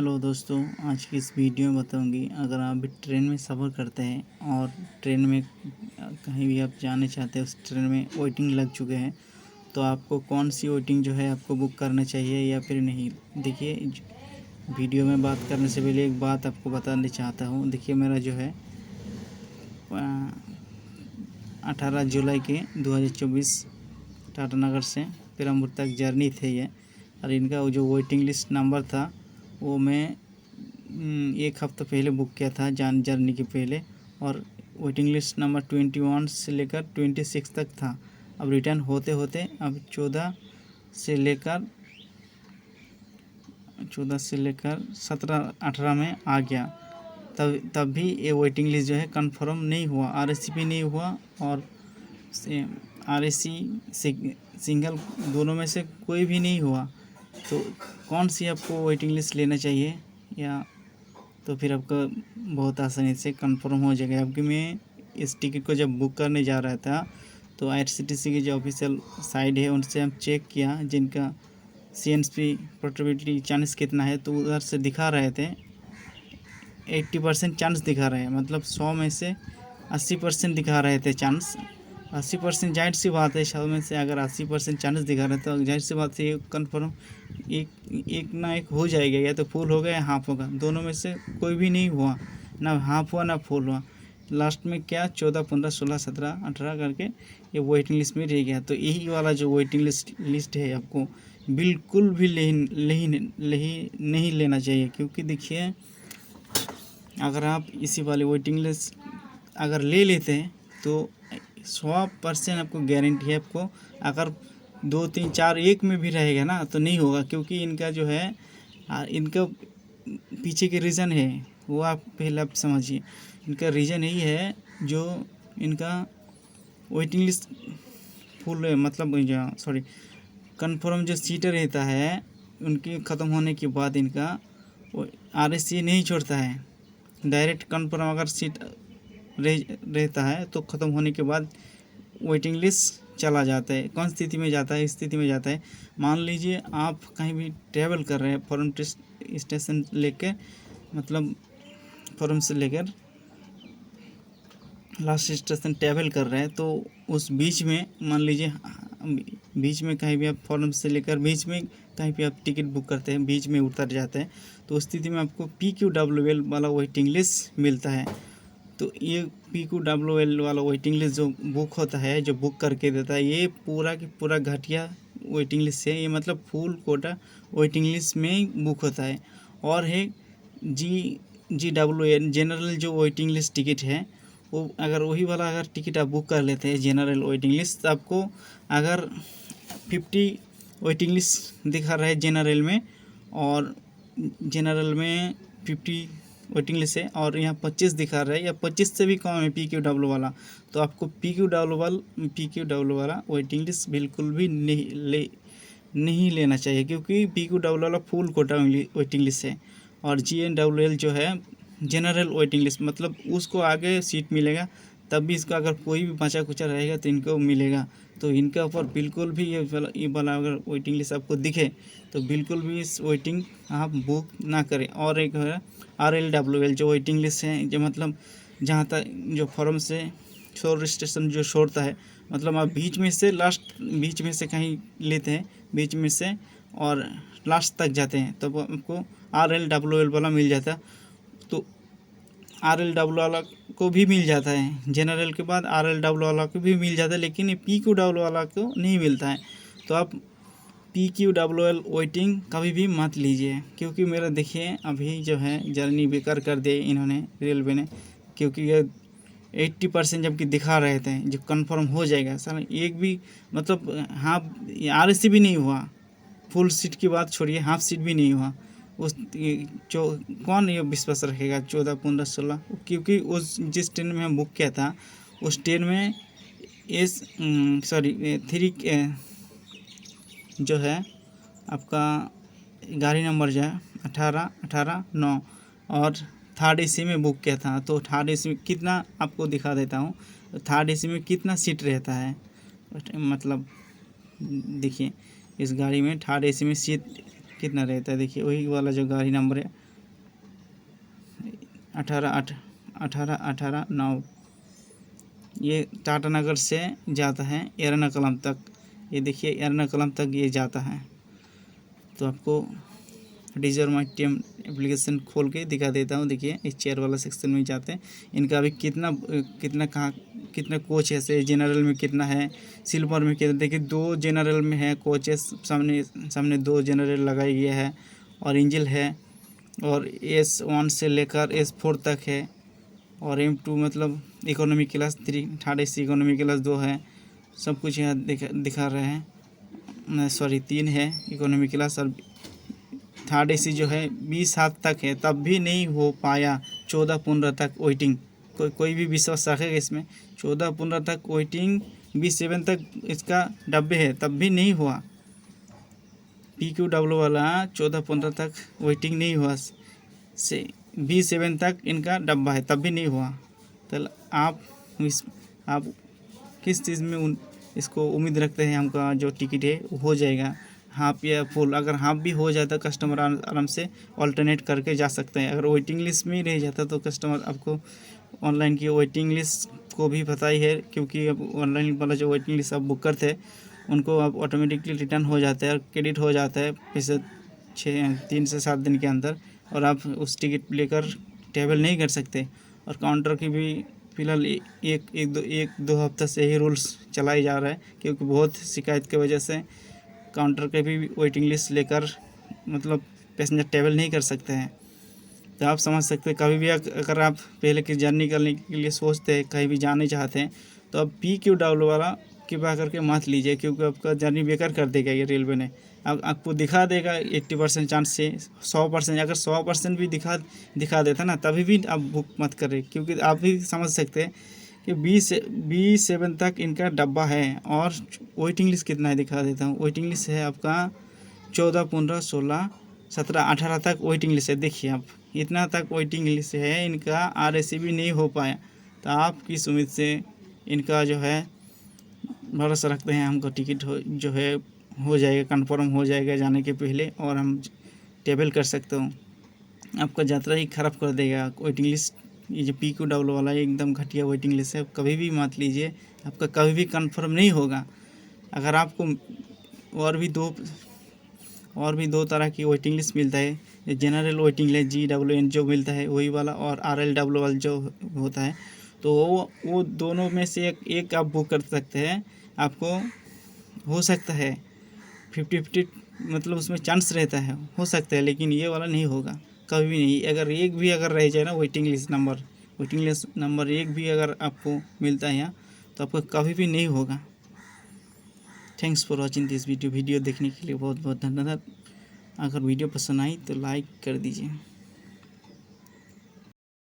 Hello दोस्तों, आज की इस वीडियो में बताऊंगी अगर आप भी ट्रेन में सफ़र करते हैं और ट्रेन में कहीं भी आप जाने चाहते हैं, उस ट्रेन में वेटिंग लग चुके हैं तो आपको कौन सी वेटिंग जो है आपको बुक करना चाहिए या फिर नहीं। देखिए, वीडियो में बात करने से पहले एक बात आपको बताना चाहता हूँ। देखिए, मेरा जो है 18 जुलाई के 2024 टाटानगर से पेराम्बूर तक जर्नी थे ये। और इनका वो जो वेटिंग लिस्ट नंबर था वो मैं एक हफ़्ता पहले बुक किया था जर्नी के पहले। और वेटिंग लिस्ट नंबर 21 से लेकर 26 तक था। अब रिटर्न होते होते अब 14 से लेकर 17-18 में आ गया। तब भी ये वेटिंग लिस्ट जो है कंफर्म नहीं हुआ, आरएससी नहीं हुआ और आरएससी सिंगल दोनों में से कोई भी नहीं हुआ। तो कौन सी आपको वेटिंग लिस्ट लेना चाहिए, या तो फिर आपका बहुत आसानी से कंफर्म हो जाएगा। क्योंकि मैं इस टिकट को जब बुक करने जा रहा था तो आईआरसीटीसी की जो ऑफिशियल साइट है उनसे हम चेक किया जिनका सीएनएसपी पोर्टेबिलिटी चांस कितना है, तो उधर से दिखा रहे थे 80% चांस दिखा रहे हैं। मतलब 100 में से 80% दिखा रहे थे चांस। 80% जाहिर सी बात है, 100 में से अगर 80% चांस दिखा रहे तो जाहिर सी बात है ये कन्फर्म एक ना एक हो जाएगा, या तो फुल होगा या हाफ होगा। दोनों में से कोई भी नहीं हुआ, ना हाफ हुआ ना फुल हुआ। लास्ट में क्या 14, 15, 16, 17, 18 करके ये वेटिंग लिस्ट में रह गया। तो यही वाला जो वेटिंग लिस्ट है आपको बिल्कुल भी नहीं लेना चाहिए। क्योंकि देखिए, अगर आप इसी वाले वेटिंग लिस्ट अगर ले लेते हैं तो 100% आपको गारंटी है। आपको अगर 2, 3, 4 एक में भी रहेगा ना तो नहीं होगा। क्योंकि इनका जो है इनका पीछे के रीज़न है वो आप पहले आप समझिए। इनका रीज़न यही है जो इनका वेटिंग लिस्ट फुल मतलब सॉरी कंफर्म जो सीटर रहता है उनके ख़त्म होने के बाद इनका आरएससी नहीं छोड़ता है। डायरेक्ट कंफर्म अगर सीट रहता है तो ख़त्म होने के बाद वेटिंग लिस्ट चला जाता है। कौन स्थिति में जाता है? स्थिति में जाता है, मान लीजिए आप कहीं भी ट्रैवल कर रहे हैं फॉरम स्टेशन लेकर, मतलब फॉरम से लेकर लास्ट स्टेशन ट्रैवल कर रहे हैं, तो उस बीच में मान लीजिए बीच में कहीं भी आप फॉरम से लेकर बीच में कहीं भी आप टिकट बुक करते हैं, बीच में उतर जाते हैं, तो उस स्थिति में आपको PQWL वाला वेटिंग लिस्ट मिलता है। तो ये PQWL वाला वेटिंग लिस्ट जो बुक होता है, जो बुक करके देता है, ये पूरा की पूरा घटिया वेटिंग लिस्ट है। ये मतलब फुल कोटा वेटिंग लिस्ट में बुक होता है। और है GWL जनरल जो वेटिंग लिस्ट टिकट है, वो अगर वही वाला अगर टिकट आप बुक कर लेते हैं जनरल वेटिंग लिस्ट, तो आपको अगर 50 वेटिंग लिस्ट दिखा रहा है जनरल में, और जनरल में 50 वेटिंग लिस्ट है और यहाँ 25 दिखा रहा है या 25 से भी कम है PQW वाला, तो आपको PQW वाला वेटिंग लिस्ट बिल्कुल भी नहीं लेना चाहिए। क्योंकि PQW वाला फुल कोटा वेटिंग लिस्ट है और GNWL जो है जनरल वेटिंग लिस्ट, मतलब उसको आगे सीट मिलेगा, तब भी इसका अगर कोई भी बचा कुचा रहेगा तो इनको मिलेगा। तो इनके ऊपर बिल्कुल भी ये वाला अगर वेटिंग लिस्ट आपको दिखे तो बिल्कुल भी इस वेटिंग आप बुक ना करें। और एक है RLWL जो वेटिंग लिस्ट है, जो मतलब जहाँ तक जो फॉरम से शोर स्टेशन जो छोड़ता है, मतलब आप बीच में से कहीं लेते हैं, बीच में से और लास्ट तक जाते हैं, तब तो आपको RLWL वाला मिल जाता है। तो RLW वाला को भी मिल जाता है, जनरल के बाद RLW वाला को भी मिल जाता है, लेकिन ये PQW वाला को नहीं मिलता है। तो आप PQWL वेटिंग कभी भी मत लीजिए। क्योंकि मेरा देखिए अभी जो है जर्नी बेकार कर दी इन्होंने, रेलवे ने। क्योंकि ये 80% जबकि दिखा रहे थे जो कंफर्म हो जाएगा, सर एक भी मतलब हाफ आरएससी भी नहीं हुआ। फुल सीट की बात छोड़िए, हाफ सीट भी नहीं हुआ। उस जो कौन ये विश्वास रखेगा 14, 15, 16? क्योंकि उस जिस ट्रेन में हम बुक किया था उस ट्रेन में थ्री जो है आपका गाड़ी नंबर जो है 18-18-9 और थर्ड AC में बुक किया था। तो थर्ड AC में कितना आपको दिखा देता हूँ, थर्ड AC में कितना सीट रहता है। मतलब देखिए इस गाड़ी में थर्ड AC में सीट कितना रहता है, देखिए वही वाला जो गाड़ी नंबर है 18 ये टाटानगर से जाता है एर्नाकुलम तक। ये देखिए एर्नाकुलम तक ये जाता है। तो आपको रिजर्व माई टीम एप्लीकेशन खोल के दिखा देता हूँ। देखिए इस चेयर वाला सेक्शन में जाते हैं। इनका अभी कितना कोच है, ऐसे जनरल में कितना है, सिल्वर में कितना। देखिए 2 जनरल में है कोचेस, सामने 2 जनरल लगाई गया है और इंजन है। और S1 से लेकर S4 तक है। और M2 मतलब economy class 3, third AC economy class 2 है। सब कुछ यहाँ दिखा रहे हैं। सॉरी 3 है इकोनॉमी क्लास। और थर्ड AC जो है 20 तक है, तब भी नहीं हो पाया। 14-15 तक वेटिंग। कोई भी विश्वास रखेगा इसमें? 14-15 तक वेटिंग, 27 तक इसका डब्बे है, तब भी नहीं हुआ। PQW वाला 14-15 तक वेटिंग नहीं हुआ से 27 तक इनका डब्बा है, तब भी नहीं हुआ। तो आप किस चीज़ में इसको उम्मीद रखते हैं हमका जो टिकट है वो हो जाएगा हाफ या फुल? अगर हाफ भी हो जाता कस्टमर आराम से ऑल्टरनेट करके जा सकते हैं। अगर वेटिंग लिस्ट में ही रह जाता तो कस्टमर, आपको ऑनलाइन की वेटिंग लिस्ट को भी पता ही है, क्योंकि अब ऑनलाइन वाला जो वेटिंग लिस्ट आप बुक करते हैं उनको अब ऑटोमेटिकली रिटर्न हो जाता है और क्रेडिट हो जाता है पैसे 3 से 7 दिन के अंदर। और आप उस टिकट लेकर ट्रैवल नहीं कर सकते। और काउंटर की भी फ़िलहाल एक दो हफ्ता से ही रूल्स चलाए जा रहा है, क्योंकि बहुत शिकायत की वजह से काउंटर के भी वेटिंग लिस्ट लेकर मतलब पैसेंजर ट्रैवल नहीं कर सकते हैं। तो आप समझ सकते हैं, कभी भी अगर आप पहले की जर्नी करने के लिए सोचते हैं, कहीं भी जाने चाहते हैं, तो अब PQW वाला कृपया करके मत लीजिए, क्योंकि आपका जर्नी बेकार कर देगा ये रेलवे ने। अब आपको दिखा देगा 80% चांस से 100%, अगर 100% भी दिखा देता ना, तभी भी आप बुक मत करें, क्योंकि आप भी समझ सकते हैं कि 27 तक इनका डब्बा है। और वेटिंग लिस्ट कितना है दिखा देता हूँ। वेटिंग लिस्ट है आपका 14, 15, 16, 17, 18 तक वेटिंग लिस्ट है। देखिए आप, इतना तक वेटिंग लिस्ट है इनका। RAC भी नहीं हो पाया। तो आप किस उम्मीद से इनका जो है भरोसा रखते हैं हमको टिकट जो है हो जाएगा, कंफर्म हो जाएगा जाने के पहले, और हम ट्रैवल कर सकते हो? आपका यात्रा ही ख़राब कर देगा वेटिंग लिस्ट। ये जो PQW वाला है एकदम घटिया वेटिंग लिस्ट है, कभी भी मत लीजिए, आपका कभी भी कंफर्म नहीं होगा। अगर आपको और भी दो तरह की वेटिंग लिस्ट मिलता है, जनरल वेटिंग लिस्ट GWN जो मिलता है वही वाला, और RLW वाला जो होता है, तो वो दोनों में से एक आप बुक कर सकते हैं। आपको हो सकता है 50-50 मतलब उसमें चांस रहता है, हो सकता है, लेकिन ये वाला नहीं होगा कभी भी नहीं। अगर एक भी अगर रह जाए ना वेटिंग लिस्ट नंबर 1 भी अगर आपको मिलता है यहाँ, तो आपको कभी भी नहीं होगा। Thanks for watching this video देखने के लिए बहुत बहुत धन्यवाद। अगर वीडियो पसंद आई तो लाइक कर दीजिए।